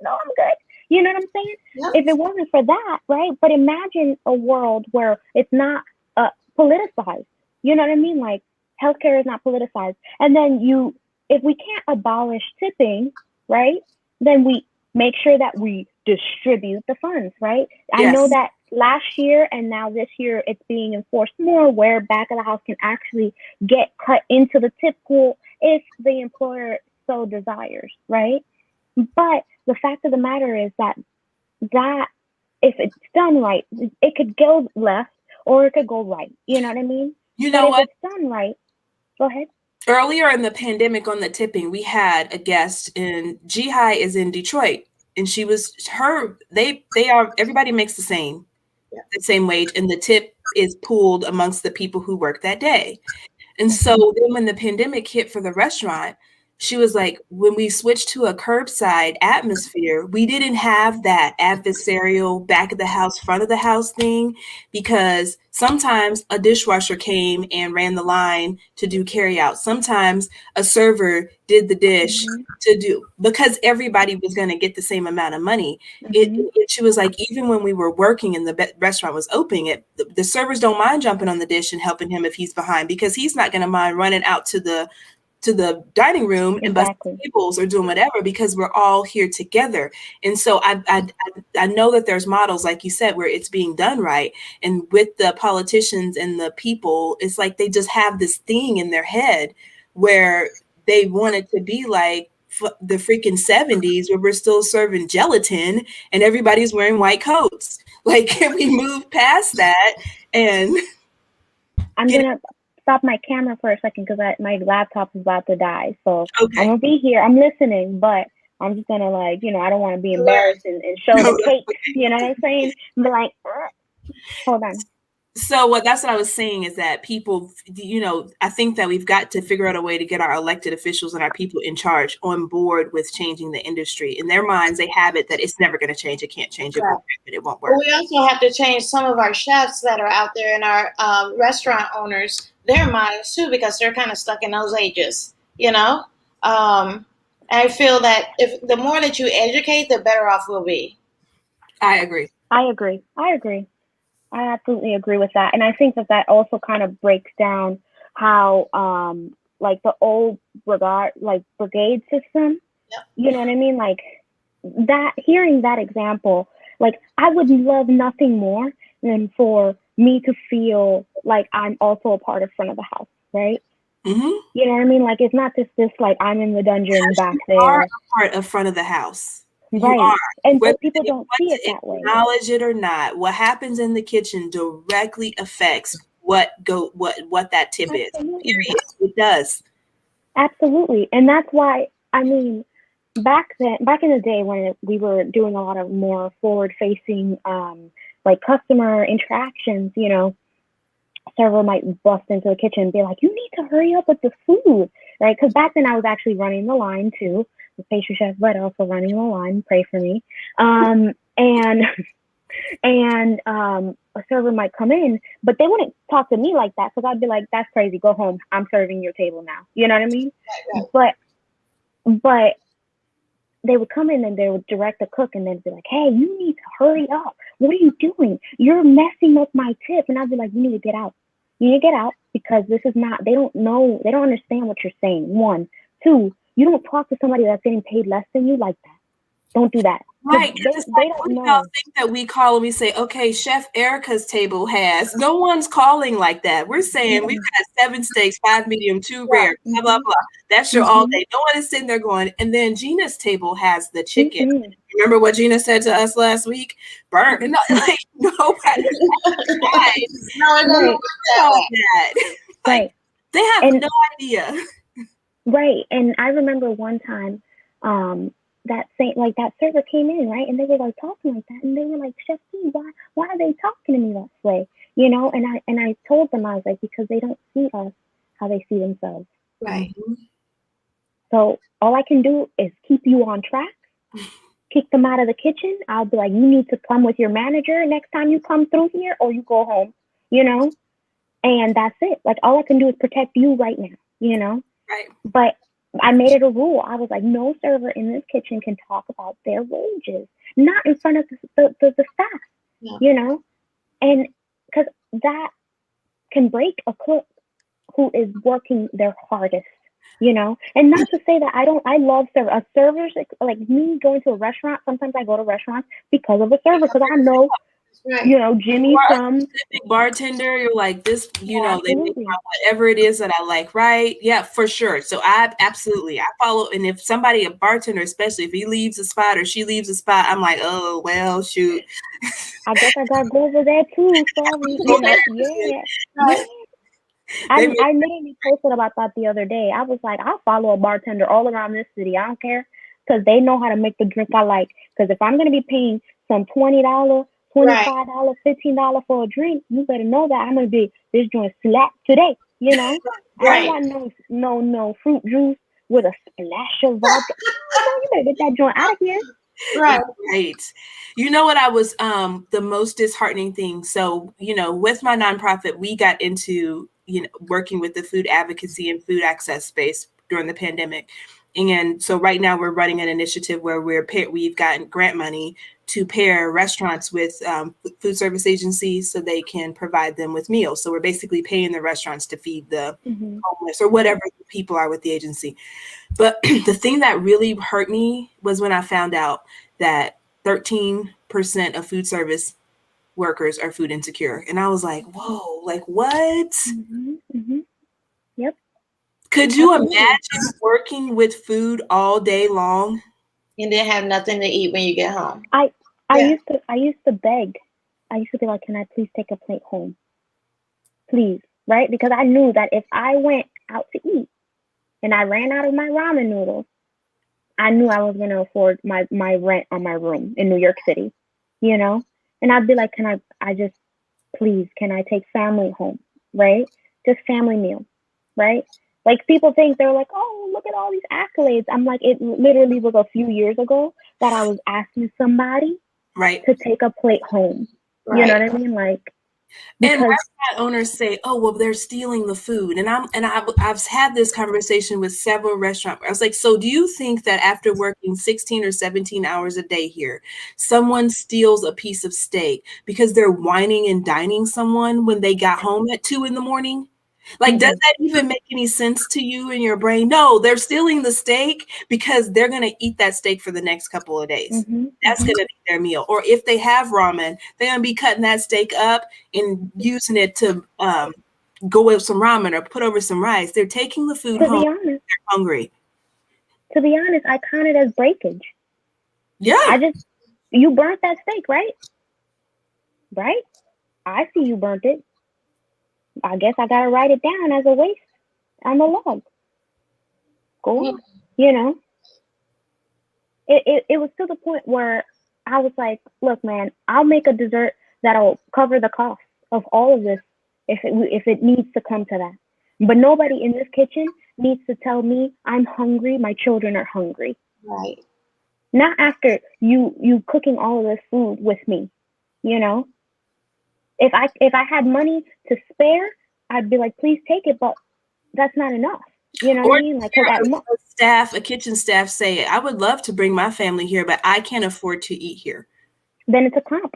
no, I'm good." You know what I'm saying? Yep. If it wasn't for that, right? But imagine a world where it's not politicized. You know what I mean? Like healthcare is not politicized, and then if we can't abolish tipping, right? Then we make sure that we distribute the funds, right? Yes. I know that last year and now this year it's being enforced more, where back of the house can actually get cut into the tip pool if the employer so desires, right? But the fact of the matter is that if it's done right, it could go left or it could go right. You know what I mean? You know what? If it's done right, go ahead. Earlier in the pandemic on the tipping, we had a guest in G-High is in Detroit, and everybody makes the same wage, and the tip is pooled amongst the people who work that day. And so then when the pandemic hit for the restaurant, she was like, when we switched to a curbside atmosphere, we didn't have that adversarial back of the house, front of the house thing, because sometimes a dishwasher came and ran the line to do carry out. Sometimes a server did the dish to do, because everybody was going to get the same amount of money. She was like, even when we were working and the restaurant was open, the servers don't mind jumping on the dish and helping him if he's behind, because he's not going to mind running out to the dining room and busting tables or doing whatever, because we're all here together. And so I know that there's models, like you said, where it's being done right. And with the politicians and the people, it's like they just have this thing in their head where they want it to be like the freaking 70s, where we're still serving gelatin and everybody's wearing white coats. Like, can we move past that? And I'm gonna stop my camera for a second because my laptop is about to die. So I'm gonna be here. I'm listening, but I'm just gonna, like, I don't want to be embarrassed and show the cake. You know what I'm saying? But like, hold on. So that's what I was saying, is that people, I think that we've got to figure out a way to get our elected officials and our people in charge on board with changing the industry. In their minds, they have it that it's never going to change. It can't change. It won't happen. It won't work. But we also have to change some of our chefs that are out there and our restaurant owners, their minds too, because they're kind of stuck in those ages, I feel that if the more that you educate, the better off we'll be. I agree. I absolutely agree with that. And I think that also kind of breaks down how, like, the old brigade system, you know what I mean? Like, that, hearing that example, like, I would love nothing more than for me to feel like I'm also a part of front of the house, right? Mm-hmm. You know what I mean? Like, it's not just this, like, I'm in the dungeon back there. You are a part of front of the house. Right. You are. And but people don't see it that way. Acknowledge it or not, what happens in the kitchen directly affects what that tip is. Period. It does. Absolutely. And that's why, I mean, back in the day when we were doing a lot of more forward facing like customer interactions, server might bust into the kitchen and be like, you need to hurry up with the food, right? Because back then I was actually running the line too, the pastry chef, but also running the line. Pray for me. And a server might come in, but they wouldn't talk to me like that, because I'd be like, that's crazy, go home, I'm serving your table now. You know what I mean? Right. But they would come in and they would direct the cook and then be like, hey, you need to hurry up. What are you doing? You're messing up my tip. And I'd be like, you need to get out. You need to get out, because this is not, they don't understand what you're saying. 1, 2, you don't talk to somebody that's getting paid less than you like that. Don't do that. Right. They don't know. Think that we call and we say, okay, Chef Erica's table has. No one's calling like that. We're saying we've got 7 steaks, 5 medium, 2 rare, blah, blah, blah. That's your all day. No one is sitting there going, and then Gina's table has the chicken. Remember what Gina said to us last week? Burnt. No, like, nobody. Like, they have no idea. Right. And I remember one time, that server came in, right? And they were like talking like that. And they were like, Chef C, why are they talking to me that way? And I told them, I was like, because they don't see us how they see themselves. Right. So all I can do is keep you on track, kick them out of the kitchen. I'll be like, you need to come with your manager next time you come through here, or you go home, and that's it. Like, all I can do is protect you right now, Right. But I made it a rule. I was like, no server in this kitchen can talk about their wages, not in front of the staff, and because that can break a cook who is working their hardest, and not to say that I love servers, like me going to a restaurant. Sometimes I go to restaurants because of a server, because I know, Jimmy from bartender, you're like this, they make whatever it is that I like, right? Yeah, for sure. So I follow, and if somebody, a bartender especially, if he leaves a spot or she leaves a spot, I'm like, oh well, shoot. I guess I gotta go over there too. Sorry. I literally posted about that the other day. I was like, I'll follow a bartender all around this city. I don't care, because they know how to make the drink I like. Because if I'm gonna be paying some $20, $25, $15 for a drink, you better know that I'm gonna be this joint slap today. I don't want no fruit juice with a splash of vodka. You better get that joint out of here. Right. Right. You know what I was the most disheartening thing. So, with my nonprofit, we got into, working with the food advocacy and food access space during the pandemic. And so right now we're running an initiative where we've gotten grant money to pair restaurants with food service agencies so they can provide them with meals. So we're basically paying the restaurants to feed the homeless or whatever the people are with the agency. But the thing that really hurt me was when I found out that 13% of food service workers are food insecure. And I was like, whoa, like what? Yep. Could you imagine working with food all day long? And then have nothing to eat when you get home. I used to beg. I used to be like, can I please take a plate home? Please, right? Because I knew that if I went out to eat and I ran out of my ramen noodles, I knew I was going to afford my rent on my room in New York City, And I'd be like, can I take family home, right? Just family meal, right? Like people think they're like, oh, look at all these accolades. I'm like, it literally was a few years ago that I was asking somebody to take a plate home. Right. You know what I mean? Like, and restaurant owners say, oh, well, they're stealing the food. And I've had this conversation with several restaurants. I was like, so do you think that after working 16 or 17 hours a day here, someone steals a piece of steak because they're whining and dining someone when they got home at 2 a.m? Like, does that even make any sense to you in your brain? No, they're stealing the steak because they're going to eat that steak for the next couple of days. That's going to be their meal. Or if they have ramen, they're going to be cutting that steak up and using it to go with some ramen or put over some rice. They're taking the food home. They're hungry. To be honest, I count it as breakage. Yeah. You burnt that steak, right? Right? I see you burnt it. I guess I gotta write it down as a waste on the log. Go on. It was to the point where I was like, look, man, I'll make a dessert that'll cover the cost of all of this if it needs to come to that. But nobody in this kitchen needs to tell me I'm hungry, my children are hungry. Right. Not after you cooking all of this food with me, If I had money to spare, I'd be like, please take it, but that's not enough. You know what I mean? Like, a kitchen staff say, I would love to bring my family here, but I can't afford to eat here. Then it's a comp.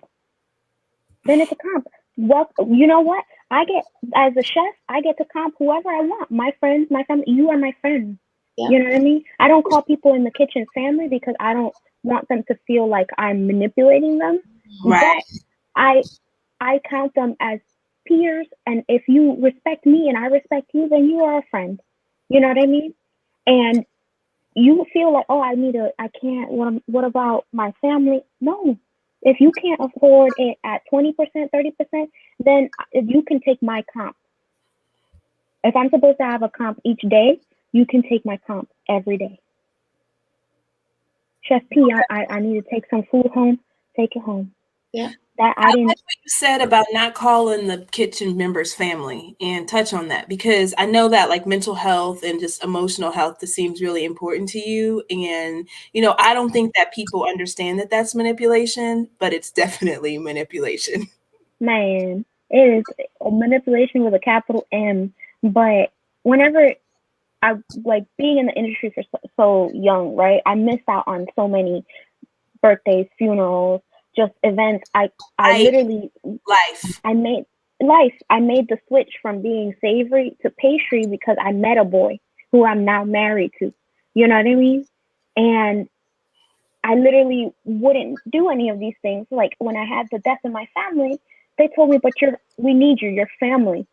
Well, you know what? As a chef, I get to comp whoever I want. My friends, my family. You are my friend. Yeah. You know what I mean? I don't call people in the kitchen family because I don't want them to feel like I'm manipulating them. Right. But I count them as peers, and if you respect me and I respect you, then you are a friend. You know what I mean? And you feel like, oh, I can't. What about my family? No. If you can't afford it at 20%, 30%, then you can take my comp. If I'm supposed to have a comp each day, you can take my comp every day. Chef P, I need to take some food home. Take it home. Yeah. I like what you said about not calling the kitchen members family and touch on that, because I know that like mental health and just emotional health, this seems really important to you. And, I don't think that people understand that that's manipulation, but it's definitely manipulation. Man, it is a manipulation with a capital M. But whenever I like being in the industry for so young, right? I missed out on so many birthdays, funerals, just events. I literally I made the switch from being savory to pastry because I met a boy who I'm now married to. You know what I mean? And I literally wouldn't do any of these things. Like when I had the death in my family, they told me, but we need you, your family.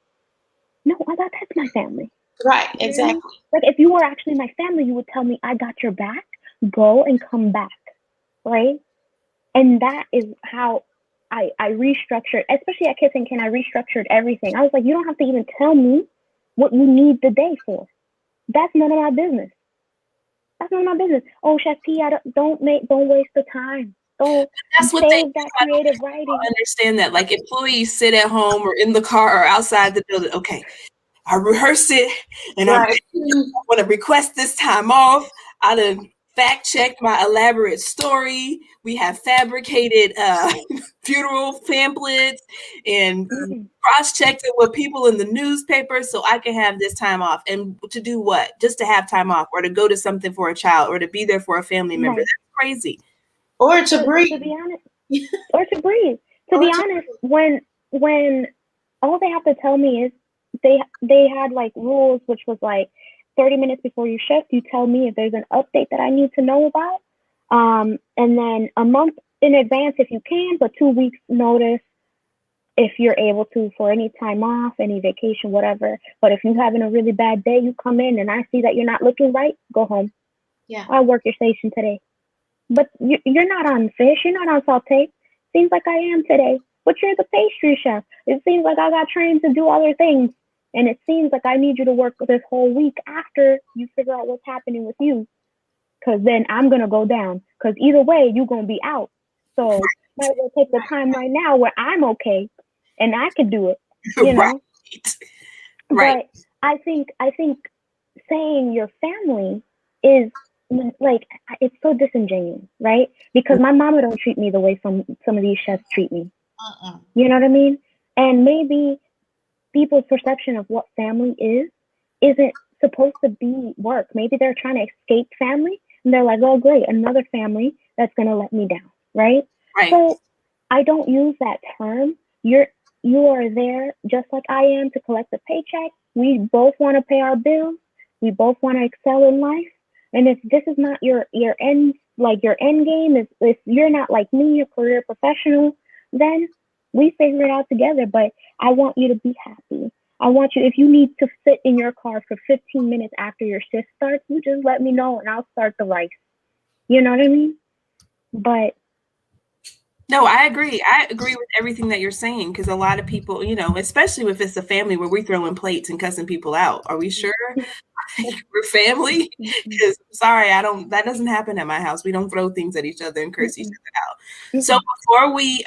No, that's my family. Right, exactly. Like if you were actually my family, you would tell me, I got your back, go and come back, right? And that is how I restructured, especially at Kiss and Kin, I restructured everything. I was like, you don't have to even tell me what you need the day for. That's none of my business. Oh, Chef P, don't waste the time. That's what they that creative writing. Understand that, like employees sit at home or in the car or outside the building. Okay, I rehearsed it, and I Right. want to request this time off. I done fact checked my elaborate story. We have fabricated funeral pamphlets and cross checked it with people in the newspaper so I can have this time off. And to do what? Just to have time off, or to go to something for a child, or to be there for a family member. Right. That's crazy. Or to breathe. To be honest, or to breathe. To be honest, when all they have to tell me is they had like rules, which was like 30 minutes before you shift, you tell me if there's an update that I need to know about. And then a month in advance if you can, but 2 weeks notice if you're able to, for any time off, any vacation, whatever. But if you're having a really bad day, you come in and I see that you're not looking right, go home. Yeah. I'll work your station today. But you're not on fish, you're not on saute. Seems like I am today. But you're the pastry chef. It seems like I got trained to do other things. And it seems like I need you to work this whole week after you figure out what's happening with you. Because then I'm going to go down. Because either way, you're going to be out. So might as well take the time right now where I'm okay and I can do it, you know? Right. But I think saying your family is like, it's so disingenuous, right? Because my mama don't treat me the way some of these chefs treat me. You know what I mean? And maybe people's perception of what family isn't supposed to be work. Maybe they're trying to escape family and they're like, oh great, another family that's gonna let me down, right? So I don't use that term. You are there just like I am to collect a paycheck. We both want to pay our bills. We both want to excel in life. And if this is not your end, like your end game, if you're not like me, a career professional, then we figure it out together. But I want you to be happy. I want you, if you need to sit in your car for 15 minutes after your shift starts, you just let me know and I'll start the rice. You know what I mean? But no, I agree. I agree with everything that you're saying, because a lot of people, you know, especially if it's a family where we're throwing plates and cussing people out. Are we sure we're family? Because sorry, that doesn't happen at my house. We don't throw things at each other and curse each other out. So before we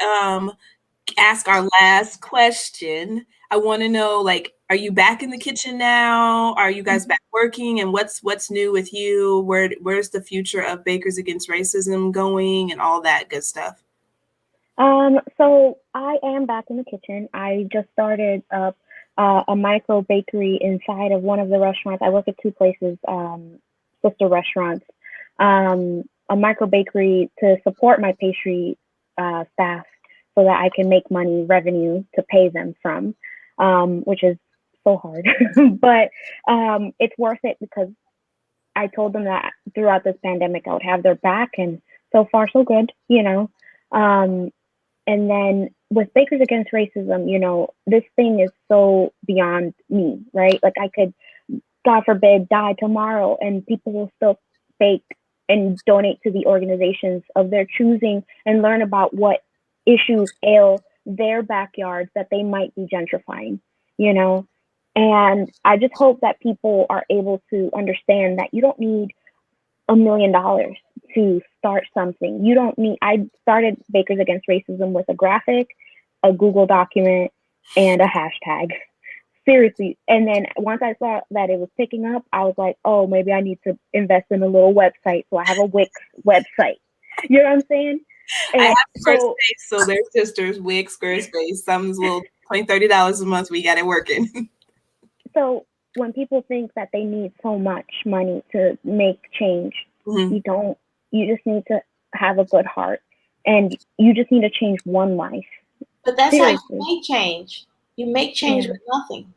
ask our last question, I want to know, like, are you back in the kitchen now? Are you guys back working? And what's new with you? Where's the future of Bakers Against Racism going and all that good stuff? So I am back in the kitchen. I just started up a micro bakery inside of one of the restaurants. I work at two places, sister restaurants. A micro bakery to support my pastry staff so that I can make money, revenue to pay them from, which is so hard. But it's worth it because I told them that throughout this pandemic I would have their back, and so far so good, you know. And then with Bakers Against Racism, you know, this thing is so beyond me, right? Like I could, God forbid, die tomorrow and people will still bake and donate to the organizations of their choosing and learn about what issues ail their backyards that they might be gentrifying, you know? And I just hope that people are able to understand that you don't need $1 million to start something. You don't need, I started Bakers Against Racism with a graphic, a Google document, and a hashtag. Seriously. And then once I saw that it was picking up, I was like, oh, maybe I need to invest in a little website. So I have a Wix website. You know what I'm saying? And I have Squarespace, so they're sisters, Wix, Squarespace. Something's a little $20, $30 a month. We got it working. So when people think that they need so much money to make change, you don't. You just need to have a good heart, and you just need to change one life. But that's Seriously. How you make change. You make change with nothing.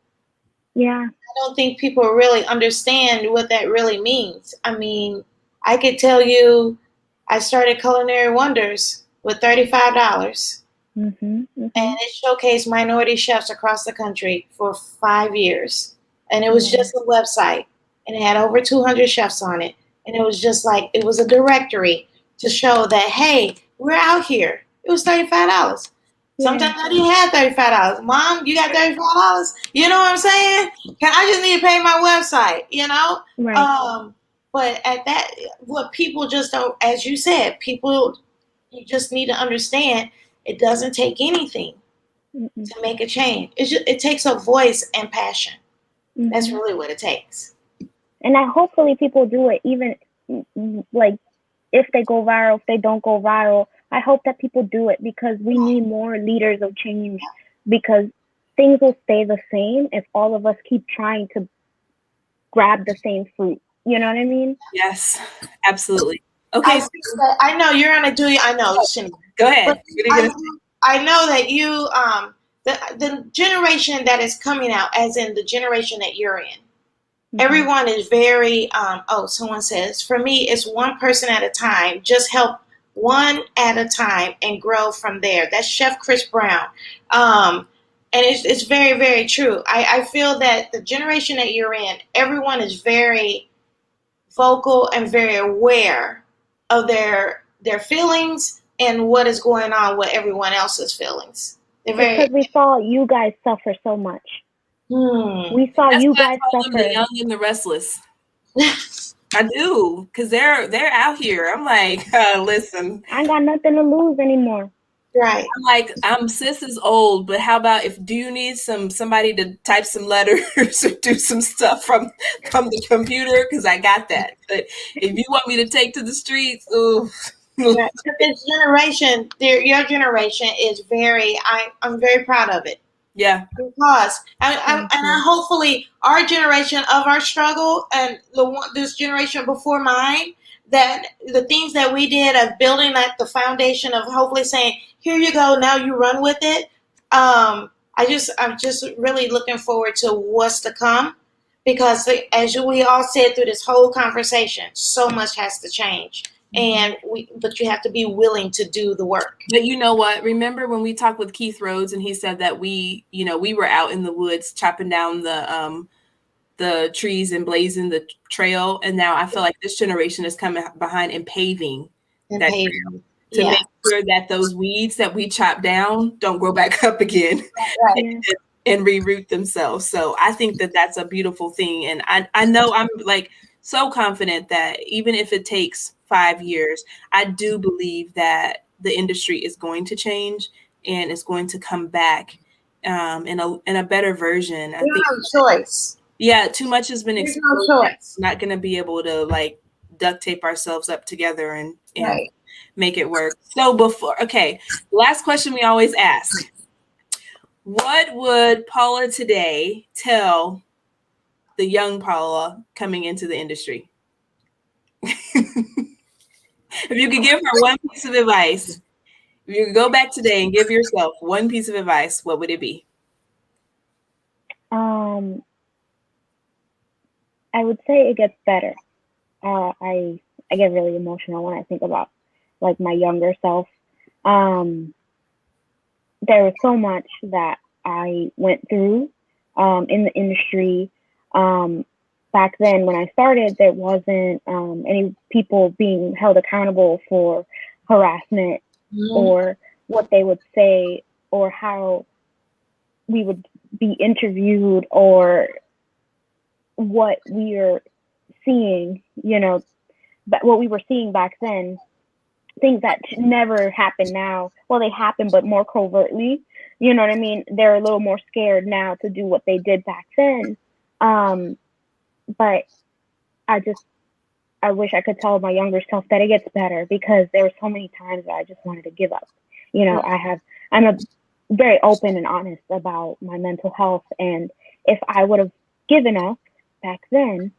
Yeah. I don't think people really understand what that really means. I mean, I could tell you I started Culinary Wonders with $35. And it showcased minority chefs across the country for 5 years. And it was just a website, and it had over 200 chefs on it. And it was just like, it was a directory to show that, hey, we're out here. It was $35. Sometimes I didn't have $35. Mom, you got $35? You know what I'm saying? I just need to pay my website, you know? Right. But at that, what people just don't, as you said, people, you just need to understand it doesn't take anything to make a change. It takes a voice and passion. That's really what it takes. And hopefully people do it, even like if they go viral, if they don't go viral. I hope that people do it because we need more leaders of change, because things will stay the same if all of us keep trying to grab the same fruit. You know what I mean? Yes, absolutely. Okay. I know you're gonna do it. I know. Go ahead. I know that you the generation that is coming out, as in the generation that you're in. Everyone is very someone says, for me, it's one person at a time. Just help one at a time and grow from there. That's Chef Chris Brown. And it's very, very true. I feel that the generation that you're in, everyone is very vocal and very aware of their feelings and what is going on with everyone else's feelings. Because we saw you guys suffer so much. We saw you guys suffer. The young and the restless. I do, because they're out here. I'm like, listen, I ain't got nothing to lose anymore. Right. I'm like, sis is old, but how about do you need somebody to type some letters or do some stuff from the computer? Because I got that. But if you want me to take to the streets, ooh. Yeah, this generation, your generation is I'm very proud of it. Yeah. Because and hopefully our generation of our struggle and this generation before mine, that the things that we did of building like the foundation of hopefully saying, here you go, now you run with it. I'm just really looking forward to what's to come, because as we all said through this whole conversation, so much has to change. But you have to be willing to do the work. But you know what? Remember when we talked with Keith Rhodes and he said that we were out in the woods chopping down the trees and blazing the trail, and now I feel like this generation is coming behind and paving that trail to make sure that those weeds that we chop down don't grow back up again and reroot themselves. So I think that that's a beautiful thing, and I know I'm like so confident that even if it takes 5 years, I do believe that the industry is going to change and it's going to come back in a better version. There's no choice. Yeah, too much has been exposed. No choice. Not going to be able to like duct tape ourselves up together and make it work. So last question we always ask: what would Paula today tell the young Paula coming into the industry? If you could give her one piece of advice, if you could go back today and give yourself one piece of advice, what would it be? I would say it gets better. I get really emotional when I think about like my younger self. There was so much that I went through in the industry. Back then when I started, there wasn't any people being held accountable for harassment or what they would say or how we would be interviewed or what we are seeing, but what we were seeing back then, things that never happen now. Well, they happen, but more covertly, you know what I mean? They're a little more scared now to do what they did back then. But I wish I could tell my younger self that it gets better, because there were so many times that I just wanted to give up. I'm very open and honest about my mental health. And if I would have given up back then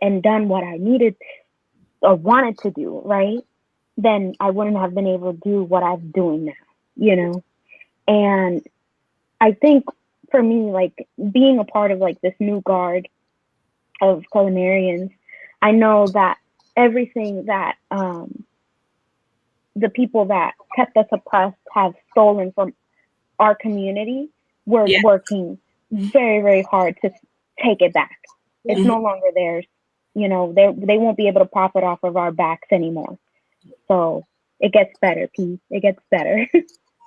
and done what I needed or wanted to do, right, then I wouldn't have been able to do what I'm doing now, And I think for me, like being a part of like this new guard of culinarians, I know that everything that the people that kept us oppressed have stolen from our community, we're working very, very hard to take it back. It's no longer theirs. They won't be able to profit off of our backs anymore. So it gets better, Pete. It gets better.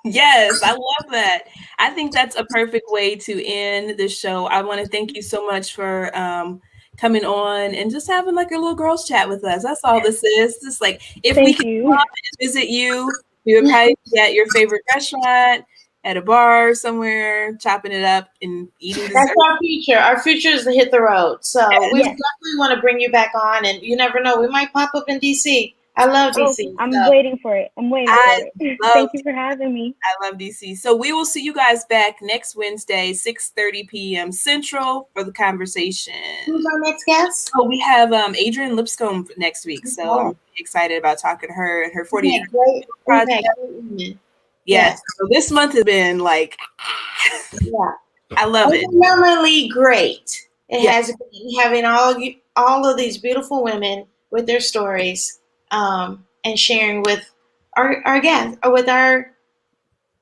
Yes, I love that. I think that's a perfect way to end the show. I want to thank you so much for coming on and just having like a little girls chat with us. That's all this is. Just like if we could come and visit you, we would probably be at your favorite restaurant, at a bar somewhere, chopping it up and eating dessert. That's our future. Our future is to hit the road. So we definitely want to bring you back on, and you never know, we might pop up in DC. I love DC. I'm waiting for it. Thank you for having me. I love DC. So we will see you guys back next Wednesday, 6:30 p.m. Central for the conversation. Who's our next guest? Oh, we have Adrienne Lipscomb next week. So I'm excited about talking to her and her 40 year project. Yes. So this month has been like, I love it. Phenomenally great. It has been having all of these beautiful women with their stories, and sharing with our guests or with our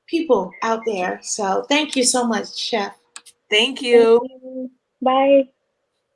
people out there. So thank you so much, Chef. Thank you. Bye.